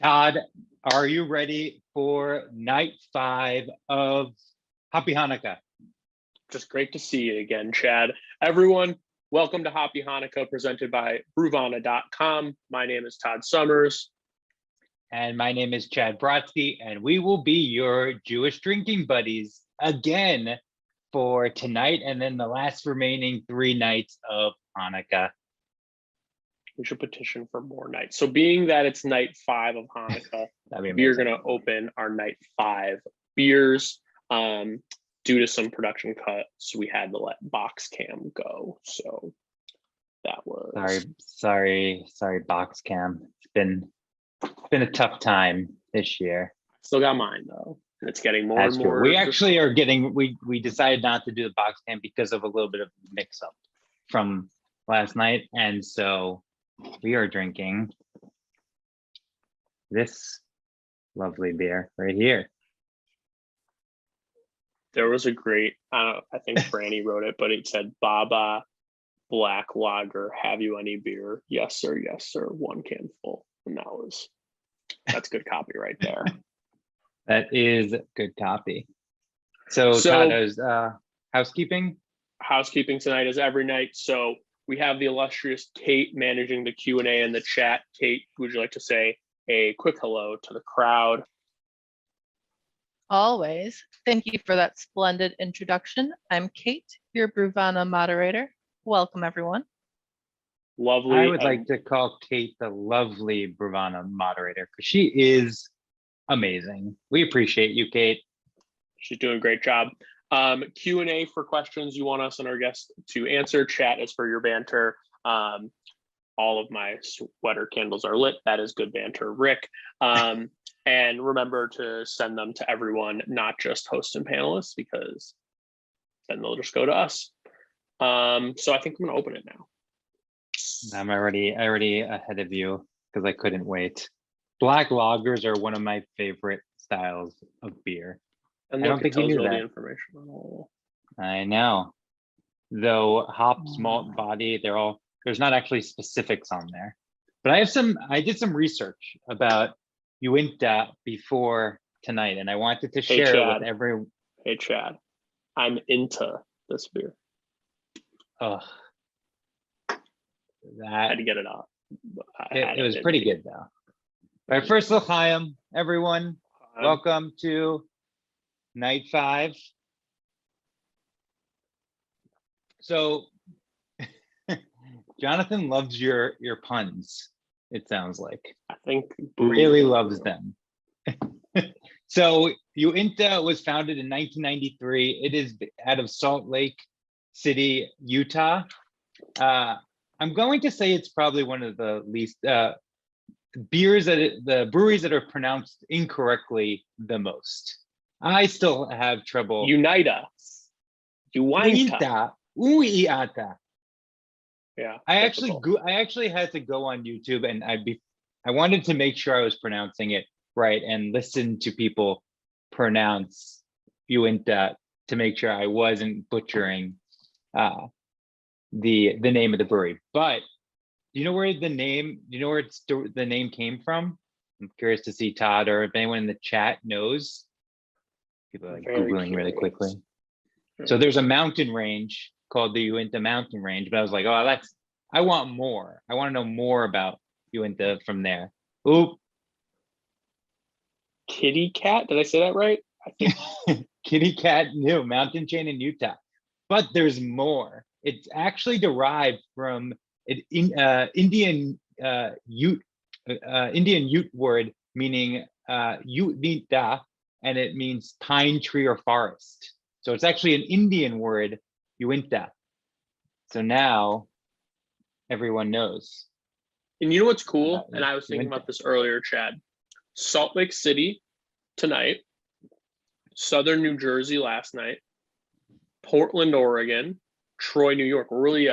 Todd, are you ready for night 5 of Hoppy Hanukkah? Just great to see you again, Chad. Everyone, welcome to Hoppy Hanukkah, presented by Brewvana.com. My name is Todd Summers. And my name is Chad Brodsky, and we will be your Jewish drinking buddies again for tonight and then the last remaining 3 nights of Hanukkah. We should petition for more nights. So being that it's night 5 of Hanukkah, we're going to open our night 5 beers. Due to some production cuts, we had to let box cam go. So that was sorry, box cam. It's been a tough time this year. Still got mine though. And it's getting more and more. We actually are getting, we decided not to do the box cam because of a little bit of mix up from last night. And so we are drinking this lovely beer right here. There was a great, I think Franny wrote it, but it said, Baba Black Lager, have you any beer? Yes, sir. Yes, sir. 1 can full. And that's good copy right there. That is good copy. So Todd, housekeeping? Housekeeping tonight is every night. So we have the illustrious Kate managing the Q&A in the chat. Kate, would you like to say a quick hello to the crowd? Always. Thank you for that splendid introduction. I'm Kate, your Brewvana moderator. Welcome, everyone. Lovely. I would like to call Kate the lovely Brewvana moderator because she is amazing. We appreciate you, Kate. She's doing a great job. Q&A for questions you want us and our guests to answer. Chat is for your banter. All of my sweater candles are lit. That is good banter, Rick. And remember to send them to everyone, not just hosts and panelists, because then they'll just go to us. So I think I'm gonna open it now. I'm already ahead of you because I couldn't wait. Black lagers are one of my favorite styles of beer. And I don't think you knew that. The information on all. I know. Though hops, malt, body, there's not actually specifics on there. But I did some research about Uinta before tonight, and I wanted to share it with everyone. Hey, Chad, I'm into this beer. Oh, I had to get it out. It was pretty good, though. All right, first l'chaim, everyone. Welcome to night 5. So, Jonathan loves your puns. It sounds like. I think really loves them. So Uinta was founded in 1993. It is out of Salt Lake City, Utah. I'm going to say it's probably one of the least the breweries that are pronounced incorrectly the most. I still have trouble. Uinta. Yeah, I actually had to go on YouTube and I wanted to make sure I was pronouncing it right and listen to people pronounce Uinta to make sure I wasn't butchering the name of the brewery. But do you know where the name came from? I'm curious to see Todd or if anyone in the chat knows. People are like Googling really quickly. So there's a mountain range called the Uinta Mountain Range, but I was like, oh, I want more. I want to know more about Uinta from there. Oop. Kitty Cat, did I say that right? I think Kitty Cat mountain chain in Utah, but there's more. It's actually derived from Indian Ute word meaning Uinta, and it means pine tree or forest. So it's actually an Indian word, Uinta. So now everyone knows. And you know what's cool? And I was thinking about this earlier, Chad. Salt Lake City tonight, Southern New Jersey last night, Portland, Oregon, Troy, New York. We're really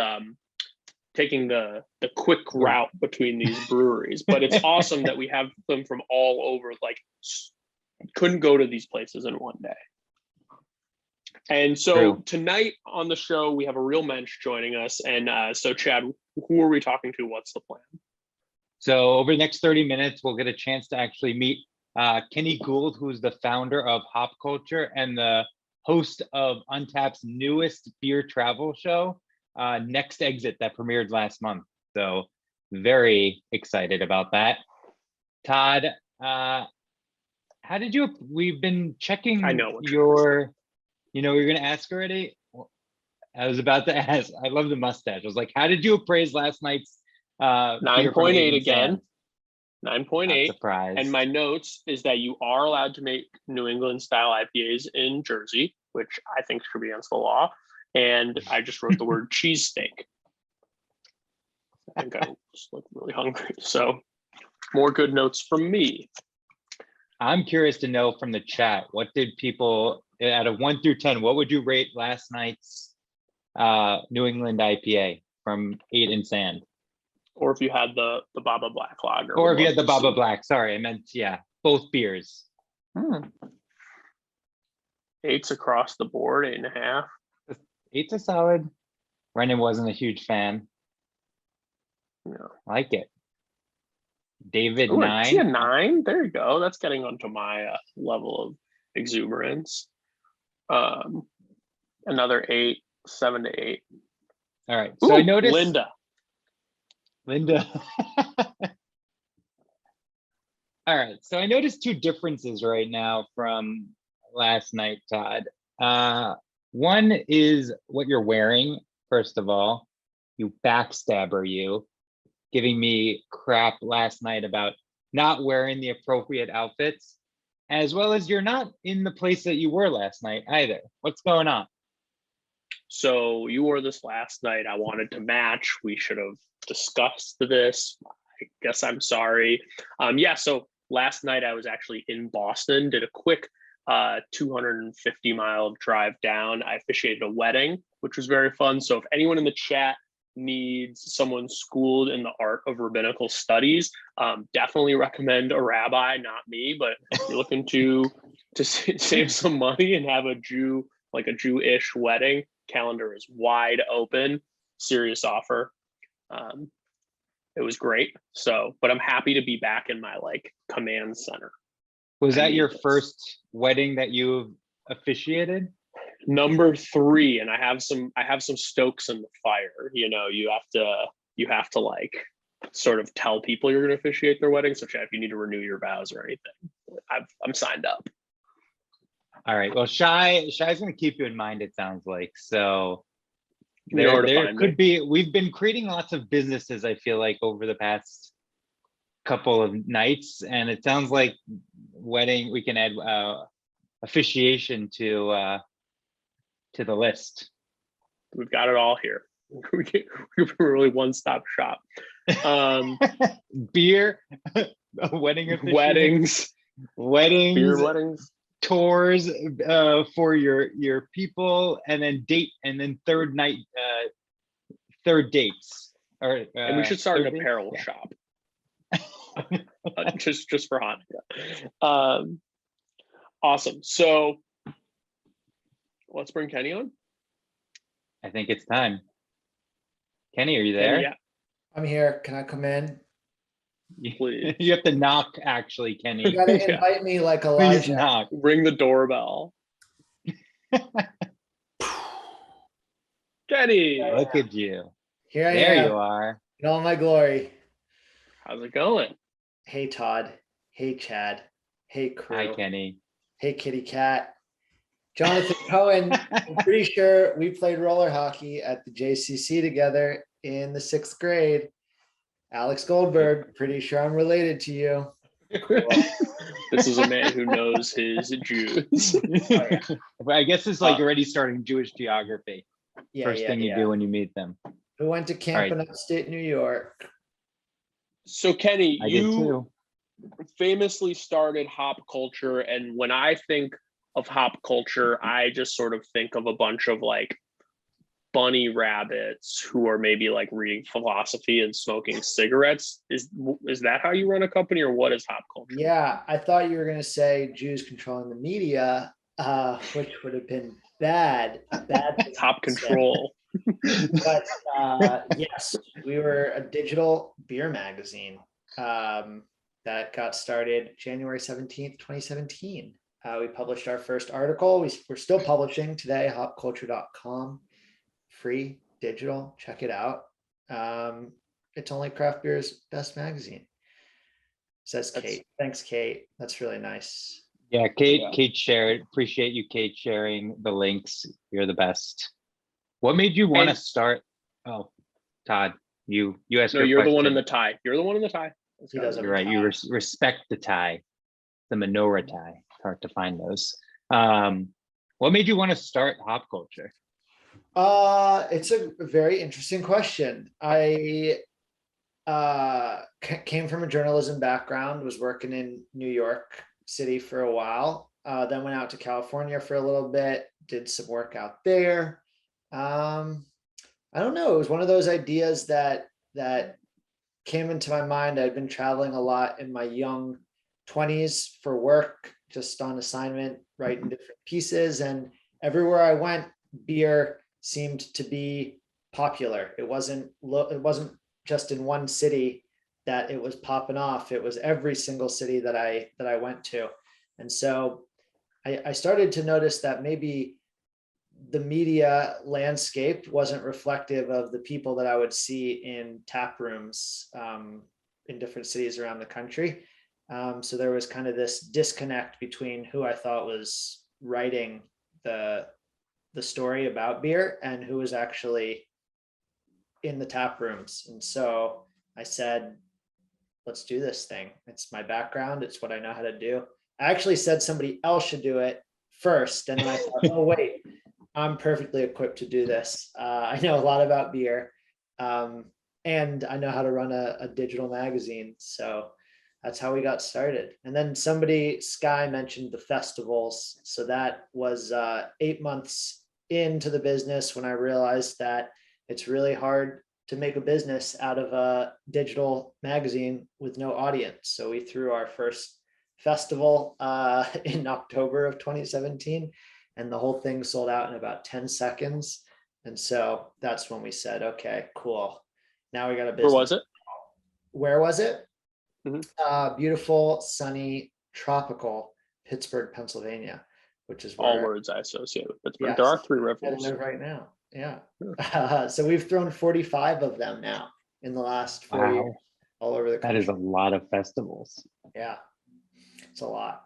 taking the quick route between these breweries, but it's awesome that we have them from all over. Like, couldn't go to these places in one day. And so tonight on the show, we have a real mensch joining us. And so Chad, who are we talking to? What's the plan? So over the next 30 minutes, we'll get a chance to actually meet Kenny Gould, who's the founder of Hop Culture and the host of Untappd's newest beer travel show, Next Exit, that premiered last month. So very excited about that. Todd, how did you, we've been checking I know what your, you're going to ask already? I was about to ask, I love the mustache. I was like, how did you appraise last night's 9.8 again. 9.8. Surprise. And my notes is that you are allowed to make New England style IPAs in Jersey, which I think should be against the law. And I just wrote the word cheesesteak. I think I just look really hungry. So more good notes from me. I'm curious to know from the chat, what did people, out of 1 through 10, what would you rate last night's New England IPA from 8 and Sand? Or if you had the Baba Black Lager. Or if you had the Baba Black, sorry, I meant, both beers. 8's across the board, 8.5. 8's a solid. Brendan wasn't a huge fan. No. I like it. David, Ooh, 9. See a 9? There you go. That's getting onto my level of exuberance. Another 8, 7 to 8. All right. So I noticed Linda. All right. So I noticed 2 differences right now from last night, Todd. One is what you're wearing, first of all. You backstabber, you. Giving me crap last night about not wearing the appropriate outfits, as well as you're not in the place that you were last night either. What's going on? So you wore this last night. I wanted to match. We should have discussed this. I guess I'm sorry. So last night I was actually in Boston, did a quick 250-mile drive down. I officiated a wedding, which was very fun. So if anyone in the chat needs someone schooled in the art of rabbinical studies, definitely recommend a rabbi, not me, but if you're looking to save some money and have a Jewish wedding, calendar is wide open. Serious offer. It was great. So, but I'm happy to be back in my command center. Was that your first wedding that you officiated? Number 3, and I have some stokes in the fire. You have to sort of tell people you're going to officiate their wedding. So if you need to renew your vows or anything, I'm signed up. All right. Well, Shai's going to keep you in mind, it sounds like. So there could be, we've been creating lots of businesses, I feel like, over the past couple of nights, and it sounds like wedding, we can add officiation to the list. We've got it all here. We're really one-stop shop. Beer, wedding, weddings, beer weddings, tours for your people, and then third night, third dates. And we should start an apparel shop. just for Hanukkah. Awesome. So let's bring Kenny on. I think it's time. Kenny, are you there? Kenny, yeah. I'm here. Can I come in? Please. You have to knock, actually, Kenny. You gotta invite me like Please Elijah. knock. Ring the doorbell. Kenny. Look at you. Here I am. There you are. In all my glory. How's it going? Hey, Todd. Hey, Chad. Hey, crew. Hi, Kenny. Hey, kitty cat. Jonathan Cohen. I'm pretty sure we played roller hockey at the JCC together in the 6th grade. Alex Goldberg, pretty sure I'm related to you. Cool. This is a man who knows his Jews. Oh, yeah. I guess it's like already starting Jewish geography. First thing you do when you meet them. Who went to camp in upstate New York? So Kenny, I did too. Famously started Hop Culture, and when I think of Hop Culture, I just sort of think of a bunch of bunny rabbits who are maybe reading philosophy and smoking cigarettes. Is that how you run a company, or what is Hop Culture? Yeah, I thought you were going to say Jews controlling the media, which would have been bad. Top control. But yes, we were a digital beer magazine. that got started January 17th, 2017. We published our first article. We're still publishing today, hopculture.com, free, digital, check it out. It's only craft beer's best magazine, says Kate. Thanks, Kate. That's really nice. Yeah, Kate shared. Appreciate you, Kate, sharing the links. You're the best. What made you want to start? Oh, Todd, you asked. No, you're the one in the tie. You're the one in the tie. He does have You're a right. tie. You respect the tie, the menorah tie. Hard to find those. What made you want to start Hop Culture? It's a very interesting question. I came from a journalism background, was working in New York City for a while, then went out to California for a little bit, did some work out there. I don't know, it was one of those ideas that came into my mind. I'd been traveling a lot in my young 20s for work, just on assignment, writing different pieces, and everywhere I went, beer seemed to be popular. It wasn't just in one city that it was popping off. It was every single city that I went to. And so I started to notice that maybe the media landscape wasn't reflective of the people that I would see in tap rooms in different cities around the country. So there was kind of this disconnect between who I thought was writing the story about beer and who was actually in the tap rooms. And so I said, let's do this thing. It's my background. It's what I know how to do. I actually said somebody else should do it first. And then I thought, oh, wait, I'm perfectly equipped to do this. I know a lot about beer, and I know how to run a digital magazine. So that's how we got started. And then Sky mentioned the festivals. So that was 8 months into the business when I realized that it's really hard to make a business out of a digital magazine with no audience. So we threw our first festival in October of 2017, and the whole thing sold out in about 10 seconds. And so that's when we said, okay, cool. Now we got a business. Where was it? Where was it? Mm-hmm. Beautiful, sunny, tropical Pittsburgh, Pennsylvania, which is all words I associate with Pittsburgh. Yes, there are 3 I rivers. live right now. Yeah. So we've thrown 45 of them now in the last 4 years, all over the country. That is a lot of festivals. Yeah, it's a lot.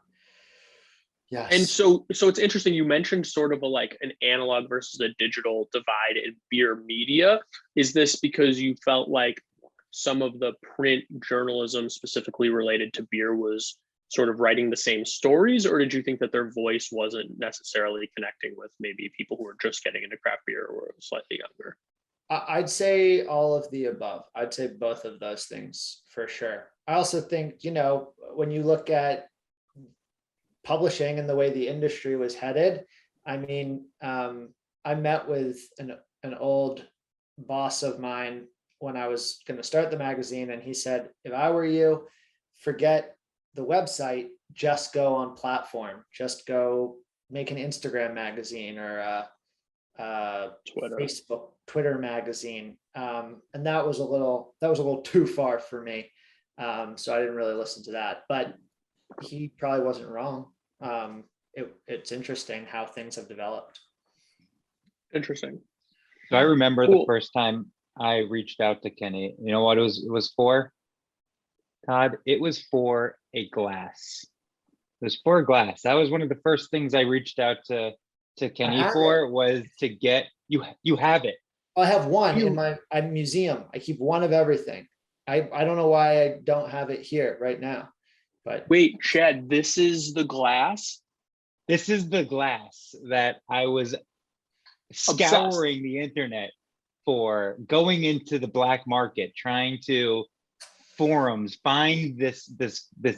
Yes. And so it's interesting. You mentioned sort of an analog versus a digital divide in beer media. Is this because you felt like some of the print journalism specifically related to beer was sort of writing the same stories, or did you think that their voice wasn't necessarily connecting with maybe people who were just getting into craft beer or slightly younger? I'd say all of the above. I'd say both of those things for sure. I also think, when you look at publishing and the way the industry was headed, I mean, I met with an old boss of mine when I was going to start the magazine, and he said, if I were you, forget the website, just go on platform, just go make an Instagram magazine or a Facebook, Twitter magazine. And that was a little too far for me. So I didn't really listen to that, but he probably wasn't wrong. It's interesting how things have developed. Interesting. So I remember the first time I reached out to Kenny, you know what it was for, Todd? It was for a glass. It was for a glass. That was one of the first things I reached out to Kenny for, was to get you have it. I have one in my museum. I keep one of everything. I don't know why I don't have it here right now. But wait, Chad, this is the glass? This is the glass that I was scouring the internet for, going into the black market, trying to forums, find this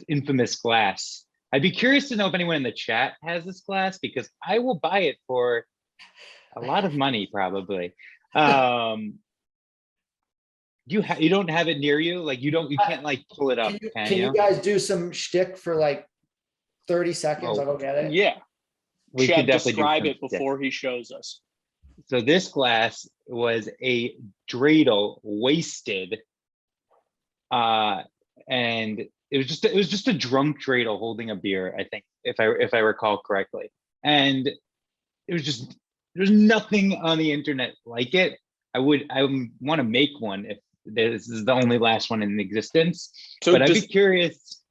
infamous glass. I'd be curious to know if anyone in the chat has this glass, because I will buy it for a lot of money, probably. You don't have it near you? Like you can't pull it up, can you? You guys do some shtick for 30 seconds? I'll go get it. Yeah. We Chad, could definitely describe it before he shows us. So this glass was a dreidel wasted and it was just a drunk dreidel holding a beer, I think, if I recall correctly. And it was just, there's nothing on the internet like it. I want to make one if this is the only last one in existence. So but I'd be curious.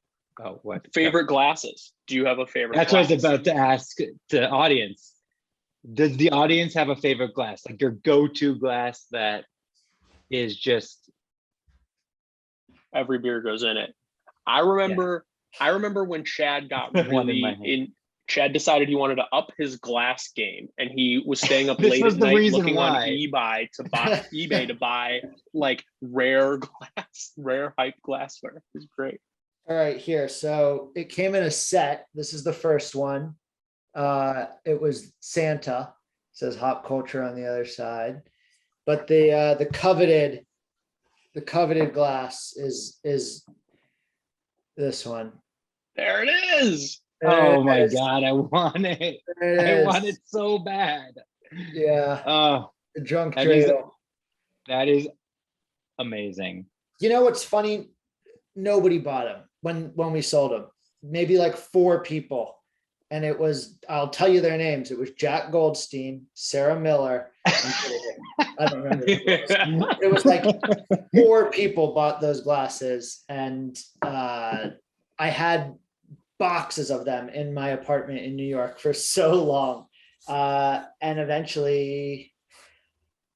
Oh, what? Favorite glasses? Do you have a favorite? That's glass? what I was about to ask the audience. Does the audience have a favorite glass, like your go-to glass that is just every beer goes in it? I remember when Chad got really Chad decided he wanted to up his glass game, and he was staying up late at night looking on eBay to buy like rare hype glassware. It was great. All right, here. So it came in a set. This is the first one. It was Santa. It says Hop Culture on the other side. But the coveted glass is this one. There it is. Oh my God, I want it. I want it so bad. Yeah. Oh, the drunk dreidel. That is amazing. You know what's funny? Nobody bought them when we sold them. Maybe like 4 people. And it was, I'll tell you their names. It was Jack Goldstein, Sarah Miller. I don't remember. It was like 4 people bought those glasses. And I had boxes of them in my apartment in New York for so long. And eventually,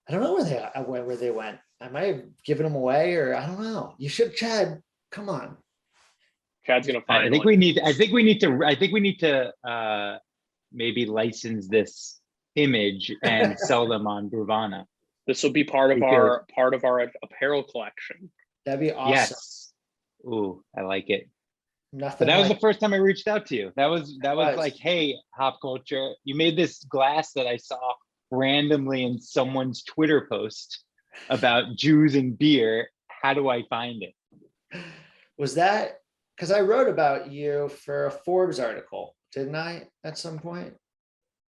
I don't know where they went. I might have given them away, or I don't know. You should, Chad, come on. Chad's gonna find. I think we need to maybe license this image and sell them on Bruvana. This will be part of our apparel collection. That'd be awesome. Yes. Ooh, I like it. Nothing. But that was the first time I reached out to you. That was like, hey, Hop Culture, you made this glass that I saw randomly in someone's Twitter post about Jews and beer. How do I find it? Was that because I wrote about you for a Forbes article, didn't I, at some point?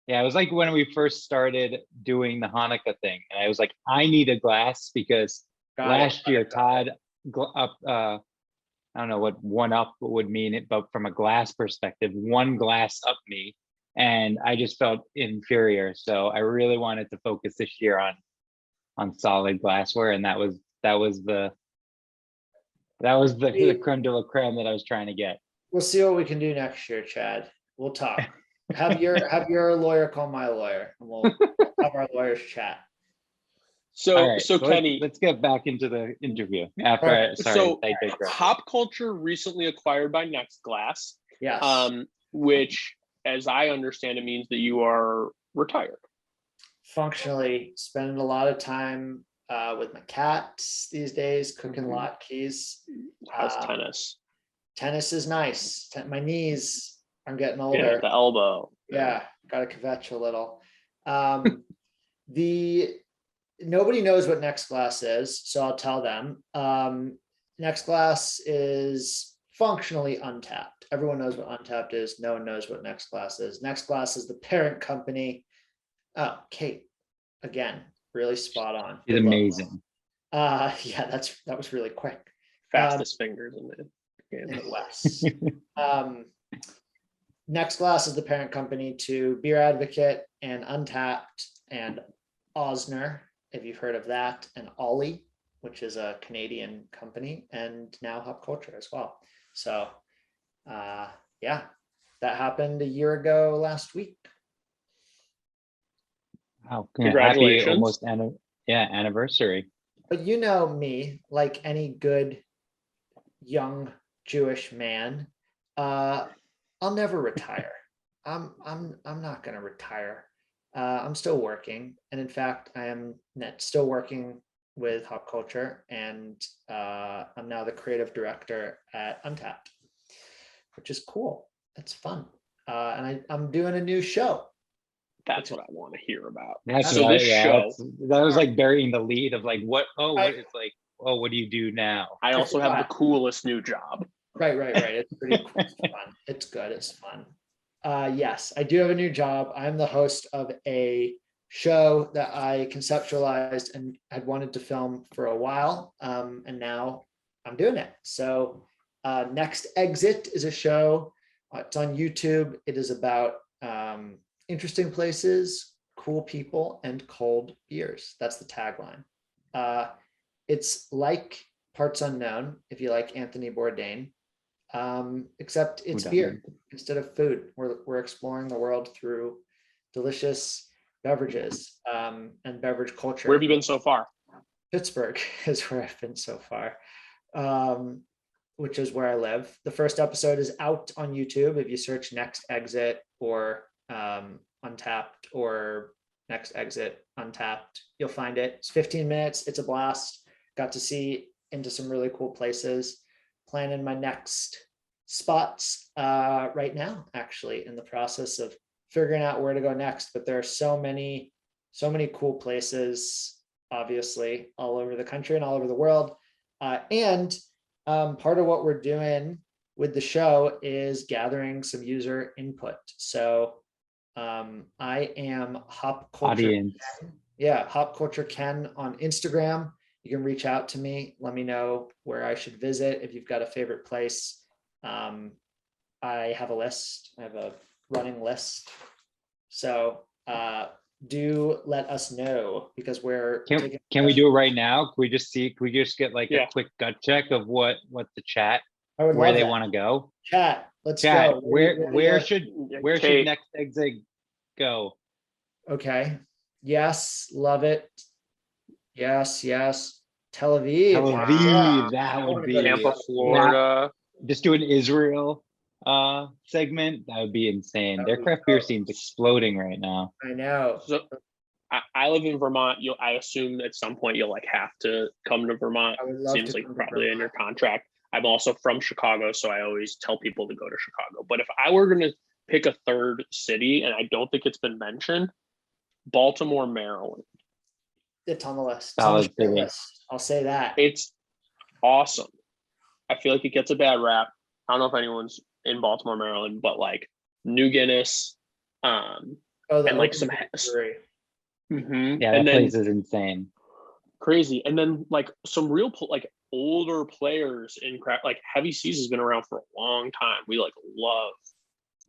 Yeah, it was like when we first started doing the Hanukkah thing. And I was like, I need a glass because last year, Todd, I don't know what one up would mean, but from a glass perspective, one glass up me. And I just felt inferior. So I really wanted to focus this year on solid glassware. And that was the creme de la creme that I was trying to get. We'll see what we can do next year, Chad. We'll talk. Have your lawyer call my lawyer, and we'll have our lawyers chat. So right, Kenny, let's get back into the interview. Hop Culture recently acquired by Next Glass. Yes. Which, as I understand it, means that you are retired. Functionally, spending a lot of time with my cats these days, cooking latkes. How's tennis? Tennis is nice. My knees, I'm getting older. Yeah, the elbow. Yeah, got to kvetch a little. Nobody knows what Next Glass is, so I'll tell them. Next Glass is functionally Untappd. Everyone knows what Untappd is. No one knows what Next Glass is. Next Glass is the parent company. Oh, Kate, again, really spot on. It's amazing. Yeah, that was really quick. Fastest fingers in the West. Next Glass is the parent company to Beer Advocate and Untappd and Osner, if you've heard of that, and Ollie, which is a Canadian company, and now Hop Culture as well. So yeah, that happened a year ago last week. Wow, congratulations. Happy almost anniversary. But you know me, like any good young Jewish man, I'll never retire. I'm not going to retire. I'm still working, and in fact, I am still working with Hop Culture, and I'm now the creative director at Untappd, which is cool. It's fun, and I'm doing a new show. That's what I want to hear about. That was like burying the lead of like what do you do now? I also have the coolest new job. Right. It's pretty cool. It's fun. It's good. It's fun. Yes, I do have a new job. I'm the host of a show that I conceptualized and had wanted to film for a while. And now I'm doing it. So Next Exit is a show. It's on YouTube. It is about interesting places, cool people, and cold beers. That's the tagline. It's like Parts Unknown, if you like Anthony Bourdain, except it's beer instead of food. We're exploring the world through delicious beverages and beverage culture. Where have you been so far? Pittsburgh is where I've been so far, which is where I live. The first episode is out on YouTube. If you search Next Exit or Untappd or Next Exit Untappd, you'll find it. It's 15 minutes. It's a blast. Got to see into some really cool places. Planning my next spots right now, actually, in the process of figuring out where to go next. But there are so many cool places, obviously, all over the country and all over the world. And part of what we're doing with the show is gathering some user input. So I am Hop Culture. Audience. Yeah, Hop Culture Ken on Instagram. You can reach out to me. Let me know where I should visit. If you've got a favorite place, I have a list. I have a running list. So do let us know, because we're can we do it right now? Can we just get like a quick gut check of what the chat, where they want to go? Chat, let's go. Where should Next Exit go? Okay. Yes, love it. Yes. Tel Aviv. Wow. That would be Tampa, Florida. Just do an Israel segment. That would be insane. Their craft beer scene's exploding right now. I know. So I live in Vermont. I assume at some point you'll like have to come to Vermont. Seems like probably in your contract. I'm also from Chicago, so I always tell people to go to Chicago. But if I were going to pick a third city, and I don't think it's been mentioned, Baltimore, Maryland. It's on the list. Solid list. I'll say that. It's awesome. I feel like it gets a bad rap. I don't know if anyone's in Baltimore, Maryland, but like New Guinness, and like some yeah, that place is insane, crazy. And then like some real like older players in craft, like Heavy Seas has been around for a long time. We like love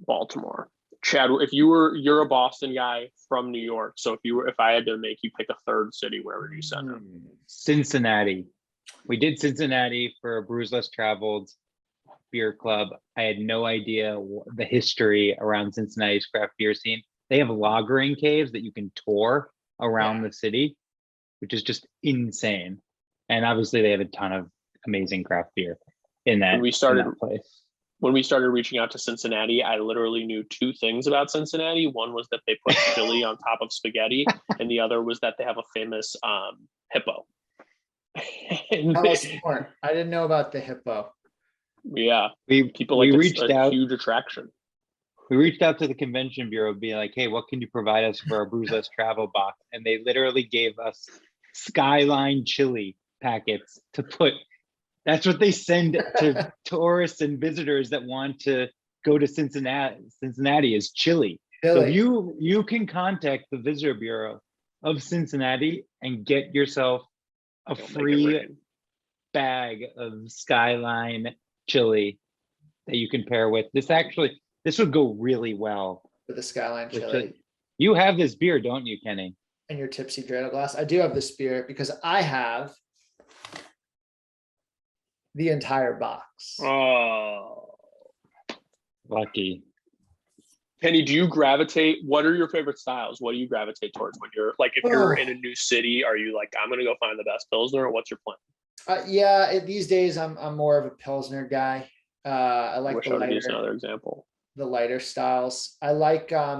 Baltimore. Chad, you're a Boston guy from New York, so if I had to make you pick a third city, where would you send them? Cincinnati. We did Cincinnati for Brews Less Traveled Beer Club. I had no idea the history around Cincinnati's craft beer scene. They have lagering caves that you can tour around the city, which is just insane. And obviously they have a ton of amazing craft beer in that place. When we started reaching out to Cincinnati, I literally knew two things about Cincinnati. One was that they put chili on top of spaghetti, and the other was that they have a famous hippo. I didn't know about the hippo. Yeah, we reached out, huge attraction. We reached out to the convention bureau, being like, "Hey, what can you provide us for our Brews Less travel box?" And they literally gave us Skyline chili packets to put. That's what they send to tourists and visitors that want to go to Cincinnati is chili. So you can contact the visitor bureau of Cincinnati and get yourself a free bag of Skyline chili that you can pair with. This would go really well with the Skyline chili. You have this beer, don't you, Kenny? And your tipsy dreidel glass. I do have this beer because I have the entire box. Oh, lucky. Kenny, do you gravitate? What are your favorite styles? What do you gravitate towards when you're like, if you're in a new city, are you like, I'm going to go find the best Pilsner, or what's your plan? These days I'm more of a Pilsner guy. I like the lighter. Use another example. The lighter styles. I like, I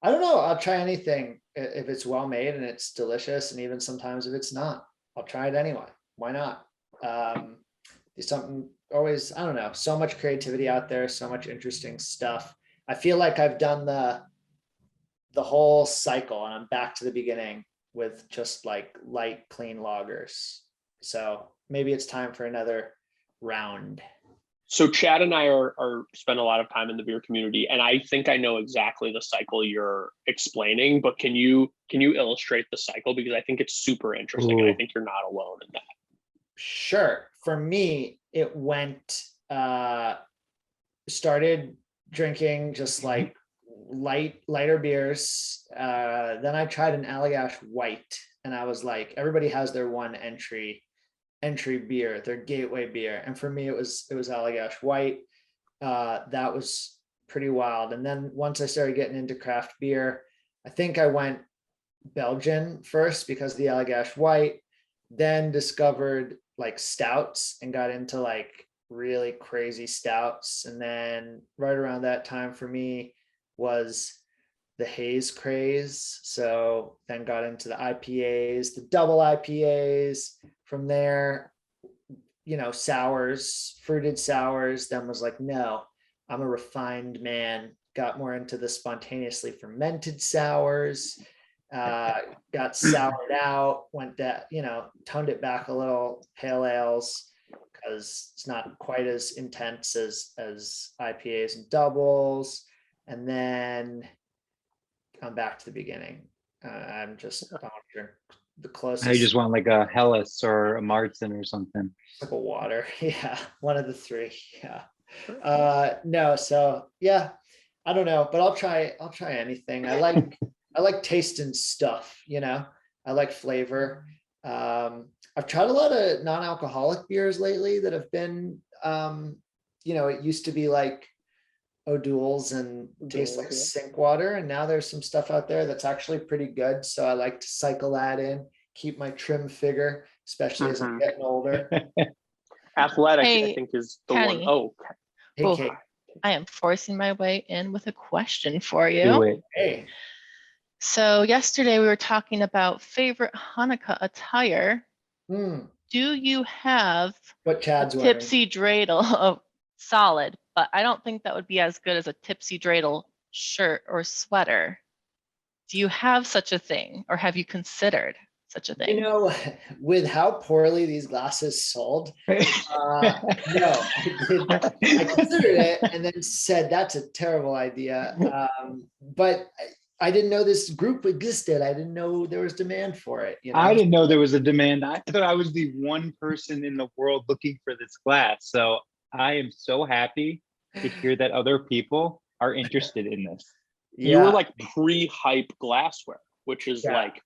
don't know. I'll try anything if it's well made and it's delicious. And even sometimes if it's not, I'll try it anyway. Why not? There's something always, I don't know, so much creativity out there, so much interesting stuff. I feel like I've done the whole cycle and I'm back to the beginning with just like light, clean lagers. So maybe it's time for another round. So Chad and I are spend a lot of time in the beer community, and I think I know exactly the cycle you're explaining, but can you illustrate the cycle? Because I think it's super interesting. And I think you're not alone in that. Sure. For me, it went started drinking just like lighter beers. Then I tried an Allagash White, and I was like, everybody has their one entry beer, their gateway beer, and for me it was Allagash White. That was pretty wild. And then once I started getting into craft beer, I think I went Belgian first because of the Allagash White, then discovered like stouts and got into like really crazy stouts. And then right around that time for me was the haze craze. So then got into the IPAs, the double IPAs. From there, sours, fruited sours, then was like, no, I'm a refined man. Got more into the spontaneously fermented sours, got soured out, went that, toned it back a little, pale ales, because it's not quite as intense as IPAs and doubles. And then I'm back to the beginning. I'm just the closest. I just want like a Hellas or a Martin or something. Like a water. Yeah. One of the three. Yeah. No. So yeah, I don't know, but I'll try anything. I like tasting stuff, I like flavor. I've tried a lot of non-alcoholic beers lately that have been, it used to be like O'Doul's and taste like sink water. And now there's some stuff out there that's actually pretty good. So I like to cycle that in, keep my trim figure, especially as I'm getting older. Athletic, Hey, I think, is the Kenny. one. Oh, Hey, Oh, Kate. I am forcing my way in with a question for Do you. it. Hey. So yesterday we were talking about favorite Hanukkah attire. Hmm. Do you have What a Chad's wearing? tipsy dreidel? Oh, solid, but I don't think that would be as good as a tipsy dreidel shirt or sweater. Do you have such a thing, or have you considered such a thing? With how poorly these glasses sold, no, I considered it and then said that's a terrible idea. But I didn't know this group existed. I didn't know there was demand for it. I didn't know there was a demand. I thought I was the one person in the world looking for this glass. So I am so happy to hear that other people are interested in this. you were like pre-hype glassware, which is like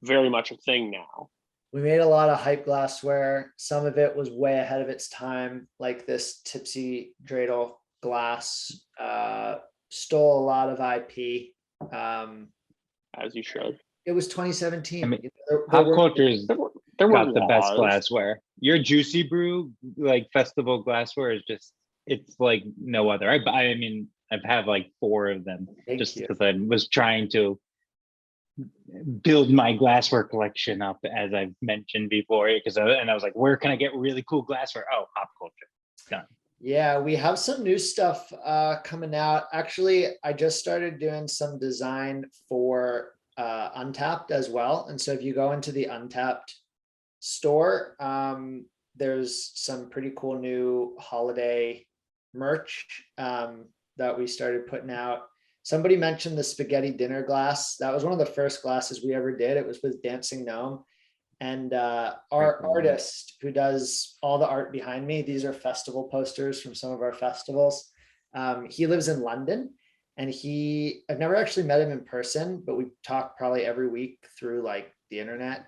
very much a thing now. We made a lot of hype glassware. Some of it was way ahead of its time, like this tipsy dreidel glass. Stole a lot of IP. As you should. It was 2017. I mean, Hop Culture's There were got the best laws. glassware. Your Juicy Brew like festival glassware is just, it's like no other. I mean, I've had like 4 of them just because I was trying to build my glassware collection up, as I've mentioned before, because I was like, where can I get really cool glassware? Oh, Hop Culture. Done. Yeah, we have some new stuff coming out. Actually, I just started doing some design for Untappd as well. And so if you go into the Untappd store, there's some pretty cool new holiday merch that we started putting out. Somebody mentioned the spaghetti dinner glass. That was one of the first glasses we ever did. It was with Dancing Gnome. And our artist who does all the art behind me, these are festival posters from some of our festivals. He lives in London, and I've never actually met him in person, but we talk probably every week through like the internet,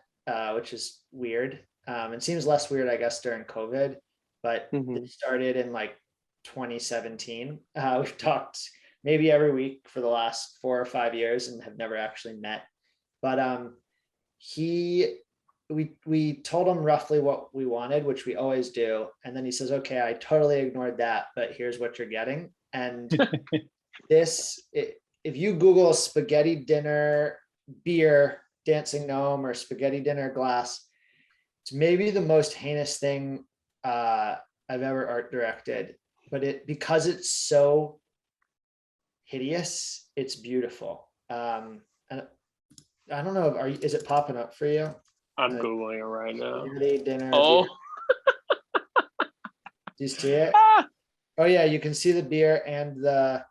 which is weird. It seems less weird, I guess, during COVID, but it started in like 2017. We've talked maybe every week for the last 4 or 5 years and have never actually met. But we told him roughly what we wanted, which we always do. And then he says, okay, I totally ignored that, but here's what you're getting. And if you Google spaghetti dinner beer, Dancing Gnome, or spaghetti dinner glass, it's maybe the most heinous thing I've ever art directed, but because it's so hideous, it's beautiful. And I don't know, is it popping up for you? I'm Googling it right now. Dinner. Oh. Do you see it? Oh yeah, you can see the beer and the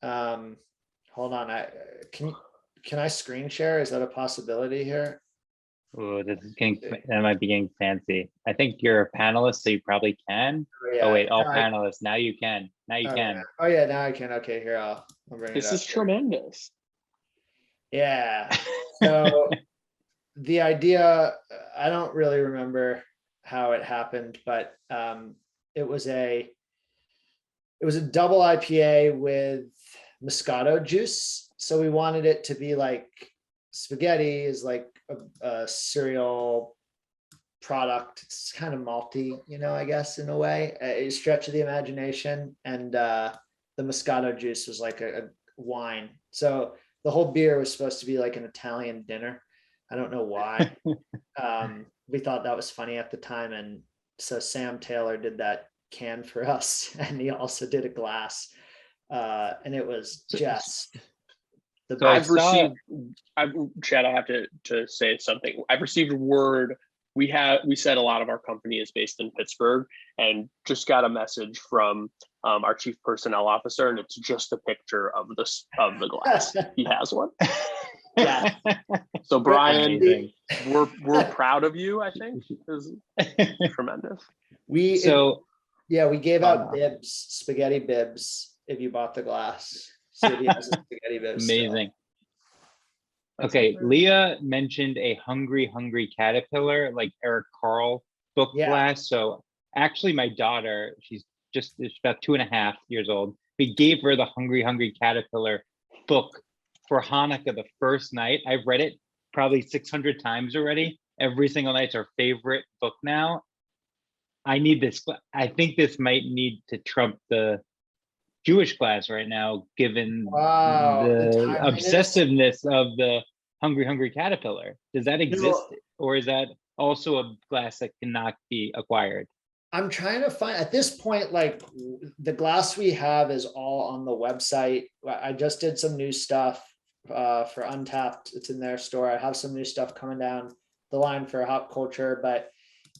hold on, can I screen share? Is that a possibility here? Oh, that might be getting fancy. I think you're a panelist, so you probably can. Yeah. Oh wait, all No, panelists. Now you can. Now you can. Oh yeah, now I can. Okay, here I'll bring it This up. is tremendous. Yeah. So the idea, I don't really remember how it happened, but it was a double IPA with Moscato juice. So we wanted it to be like spaghetti is like a cereal product. It's kind of malty, I guess, in a way, a stretch of the imagination. And the Moscato juice was like a wine. So the whole beer was supposed to be like an Italian dinner. I don't know why. We thought that was funny at the time. And so Sam Taylor did that can for us, and he also did a glass. And it was just the So Chad, I have to say something. I've received word. We said a lot of our company is based in Pittsburgh, and just got a message from our chief personnel officer, and it's just a picture of the glass. He has one. Yeah. So Brian, Amazing. we're proud of you. I think is tremendous. we gave out Wow. bibs, spaghetti bibs, if you bought the glass. So he has a spaghetti bibs still. Amazing. Okay, Leah mentioned a hungry caterpillar, like Eric Carle book Yeah. glass. So actually, my daughter, she's about 2.5 years old. We gave her the hungry caterpillar book for Hanukkah the first night. I've read it probably 600 times already. Every single night. It's our favorite book now. I need this. I think this might need to trump the Jewish class right now, given Wow, the the timeliness. obsessiveness of the hungry caterpillar. Does that exist, or is that also a glass that cannot be acquired? I'm trying to find at this point, like the glass we have is all on the website. I just did some new stuff for Untappd. It's in their store. I have some new stuff coming down the line for Hop Culture, but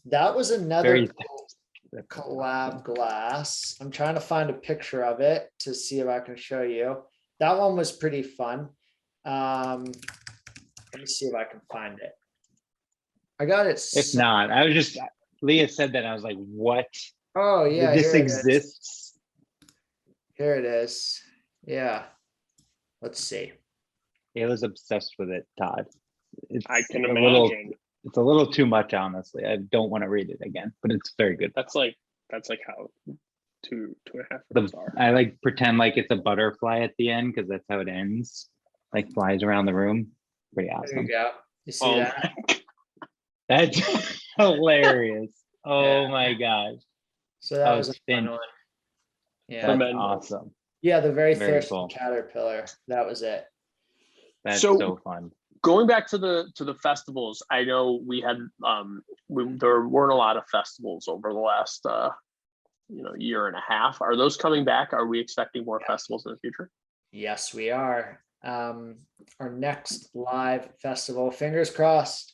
that was another collab glass. I'm trying to find a picture of it to see if I can show you. That one was pretty fun. Let me see if I can find it. I got it. If not, Leah said that, and I was like, what? Oh yeah, This here it is. exists? Here it is. Yeah. Let's see. I was obsessed with it, Todd. I can a imagine. It's a little too much, honestly. I don't want to read it again, but it's very good. That's like how 2.5 minutes are. I like pretend like it's a butterfly at the end, because that's how it ends. Like flies around the room. Pretty There awesome. you go. You see that? That's hilarious. Oh Yeah. my gosh. So that was a fun Finch. one. Yeah. That's Tremendous. awesome. Yeah, the very Very thirsty cool. caterpillar. That was it. That's So- so fun. Going back to the festivals, I know we had there weren't a lot of festivals over the last year and a half. Are those coming back? Are we expecting more festivals in the future? Yes, we are. Our next live festival, fingers crossed,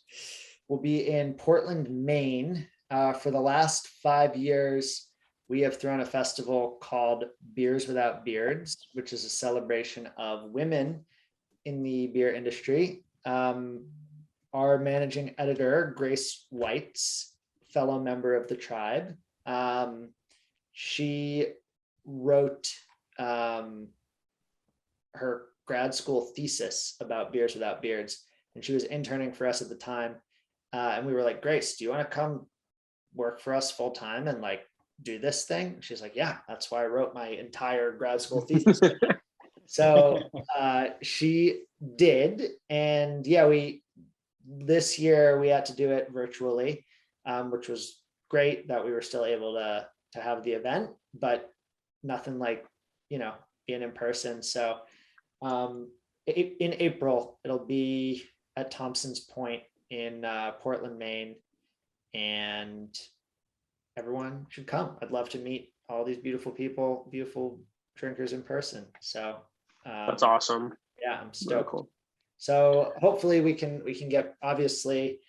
will be in Portland, Maine. For the last 5 years, we have thrown a festival called Beers Without Beards, which is a celebration of women in the beer industry. Our managing editor, Grace Whites, fellow member of the tribe, she wrote her grad school thesis about Beers Without Beards, and she was interning for us at the time. And we were like, Grace, do you want to come work for us full time and like do this thing? She's like, yeah, that's why I wrote my entire grad school thesis. So she did. And yeah, this year we had to do it virtually, which was great that we were still able to have the event, but nothing like, being in person. So in April, it'll be at Thompson's Point in Portland, Maine, and everyone should come. I'd love to meet all these beautiful people, beautiful drinkers in person. So That's awesome. yeah, I'm Very stoked. cool. So hopefully we can get, obviously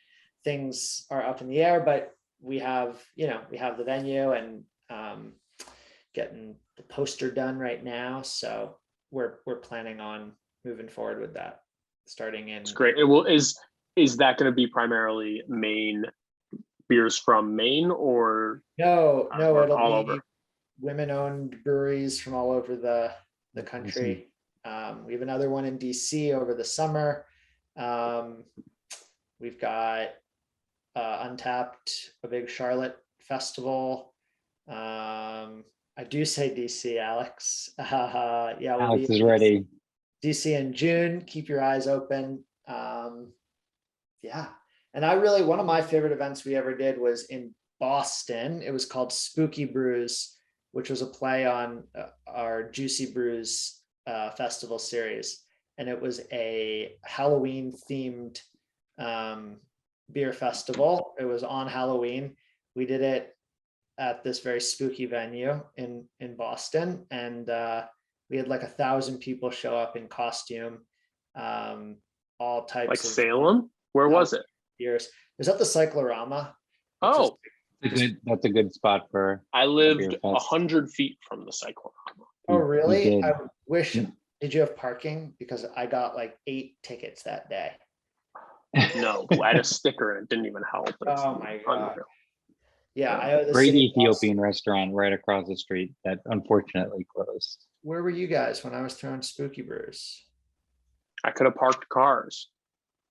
things are up in the air, but we have the venue and getting the poster done right now. So we're planning on moving forward with that starting in. It's great. It will Is that going to be primarily Maine beers from Maine, or No, or it'll all be over? women-owned breweries from all over the country. We have another one in DC over the summer. We've got Untappd, a big Charlotte festival. I do say DC, Alex. Yeah, we'll Alex be is in ready. DC in June. Keep your eyes open. Yeah. And one of my favorite events we ever did was in Boston. It was called Spooky Brews, which was a play on our Juicy Brews festival series. And it was a Halloween themed beer festival. It was on Halloween. We did it at this very spooky venue in Boston. And we had like 1,000 people show up in costume. All types Like of Salem? Where was it? beers. It was at the Cyclorama. which is- Oh, That's a good spot for. I lived beer fest. 100 feet from the cyclone. Oh, we really? did. I wish. Mm. Did you have parking? Because I got like 8 tickets that day. No, I had a sticker and it didn't even help. It's Oh my God. unreal. Yeah, Yeah. I owe the Great city of Boston. Ethiopian restaurant right across the street that unfortunately closed. Where were you guys when I was throwing spooky brews? I could have parked cars.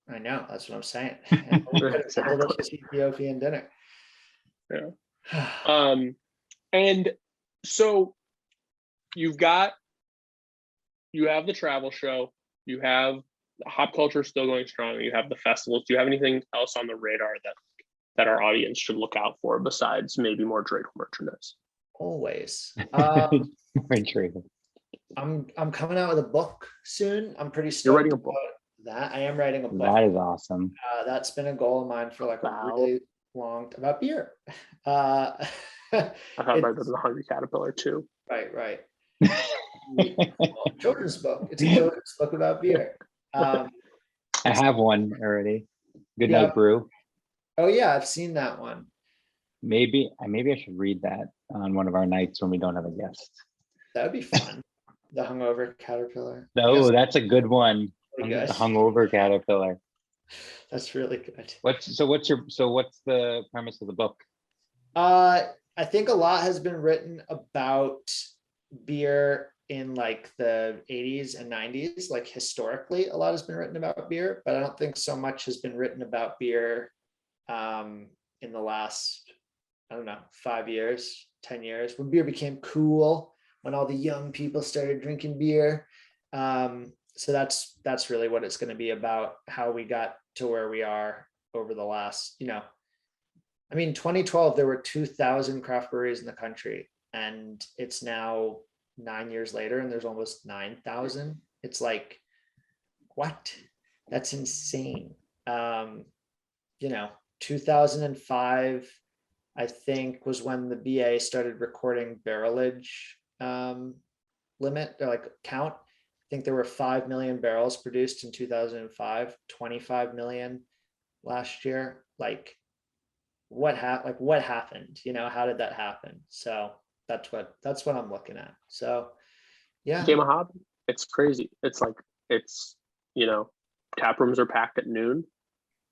I know, that's what I'm saying. And we could have settled up this Ethiopian dinner. Yeah. And so you have the travel show, you have Hop Culture still going strong, you have the festivals. Do you have anything else on the radar that our audience should look out for besides maybe more dreidel merchandise? Always. Very true. I'm coming out with a book soon. I'm pretty stoked. You're writing a book? about that. I am writing a book. That is awesome. That's been a goal of mine for like a Wow. really long about beer. I thought It's- about the Hungry Caterpillar too. Right. Children's book. It's a children's book about beer. I have one already. Good Yeah. Night Brew. Oh yeah, I've seen that one. Maybe I should read that on one of our nights when we don't have a guest. That would be fun. The hungover caterpillar. No, that's a good one. Really good. The hungover caterpillar. That's really good. What's the premise of the book? I think a lot has been written about beer in like the 80s and 90s. Like historically, a lot has been written about beer, but I don't think so much has been written about beer in the last, 5 years, 10 years, when beer became cool, when all the young people started drinking beer. So that's really what it's going to be about, how we got to where we are over the last, 2012, there were 2,000 craft breweries in the country, and it's now 9 years later and there's almost 9,000. It's like, what? That's insane. 2005, I think, was when the BA started recording barrelage limit or like count. I think there were 5 million barrels produced in 2005, 25 million last year. Like what happened? How did that happen? So that's what I'm looking at. So yeah. Game of Hop, it's crazy. It's tap rooms are packed at noon.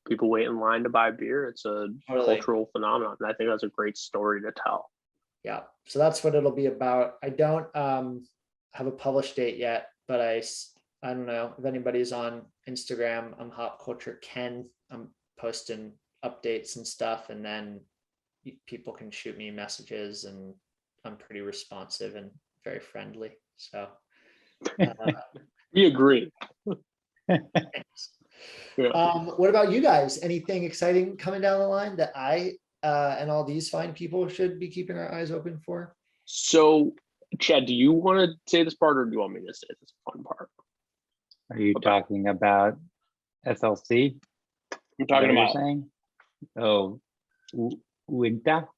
People wait in line to buy beer. It's a Totally. cultural phenomenon. And I think that's a great story to tell. Yeah. So that's what it'll be about. I don't have a published date yet, but I don't know if anybody's on Instagram. I'm Hop Culture Ken. I'm posting updates and stuff, and then people can shoot me messages, and I'm pretty responsive and very friendly. So We agree. thanks. Yeah. What about you guys? Anything exciting coming down the line that I and all these fine people should be keeping our eyes open for? So, Chad, do you want to say this part, or do you want me to say this fun part? Are you talking about SLC? I'm talking Is that what about. you're saying? Oh, Uinta.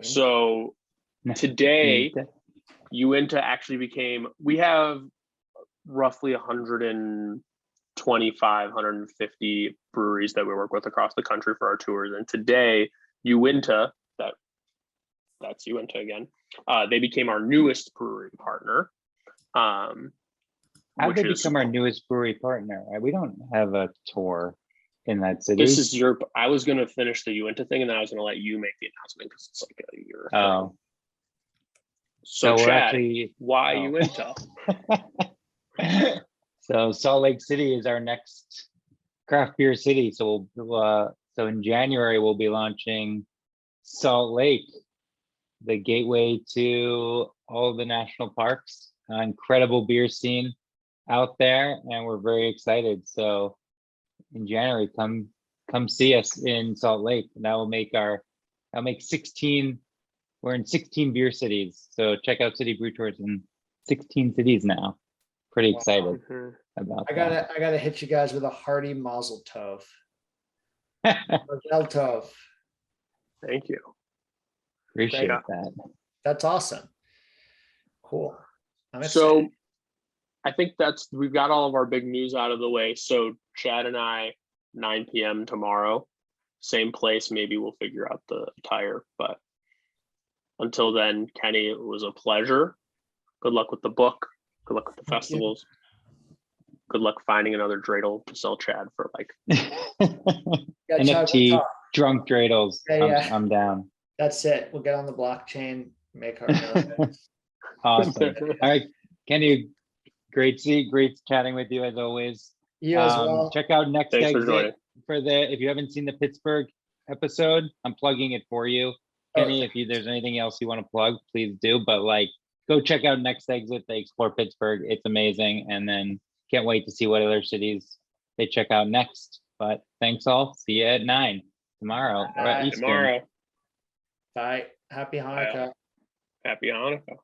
So today, Uinta actually became. We have roughly 125, 150 breweries that we work with across the country for our tours, and today, Uinta, that's Uinta again. They became our newest brewery partner. How did they become our newest brewery partner? We don't have a tour in that city. This is your. I was gonna finish the Uinta thing, and then I was gonna let you make the announcement because it's like a year. Oh, So we're Chad, actually. why oh. Uinta? So Salt Lake City is our next craft beer city. So so in January we'll be launching Salt Lake, the gateway to all of the national parks. Incredible beer scene out there, and we're very excited. So in January, come see us in Salt Lake. And that'll make 16. We're in 16 beer cities. So check out City Brew Tours in 16 cities now. Pretty excited about I gotta hit you guys with a hearty mazel tov. that. Mazel tov. Thank you. Appreciate Yeah. that. That's awesome. Cool. I'm So excited. I think we've got all of our big news out of the way. So Chad and I, 9 p.m. tomorrow, same place. Maybe we'll figure out the attire. But until then, Kenny, it was a pleasure. Good luck with the book. Good luck with the Thank you. festivals. Good luck finding another dreidel to sell Chad for like. Yeah, Chad, NFT we'll talk. drunk dreidels. Yeah. I'm down. That's it. We'll get on the blockchain, make our millions. Awesome. All right, Kenny, great chatting with you as always. You as well. Check out Next Thanks for joining. Exit if you haven't seen the Pittsburgh episode. I'm plugging it for you, Kenny. If there's anything else you want to plug, please do. But like, go check out Next Exit. They explore Pittsburgh. It's amazing, and then can't wait to see what other cities they check out next. But thanks all. See you at 9 tomorrow. Bye. Eastern. Tomorrow. Bye. Happy Hanukkah. Happy Hanukkah.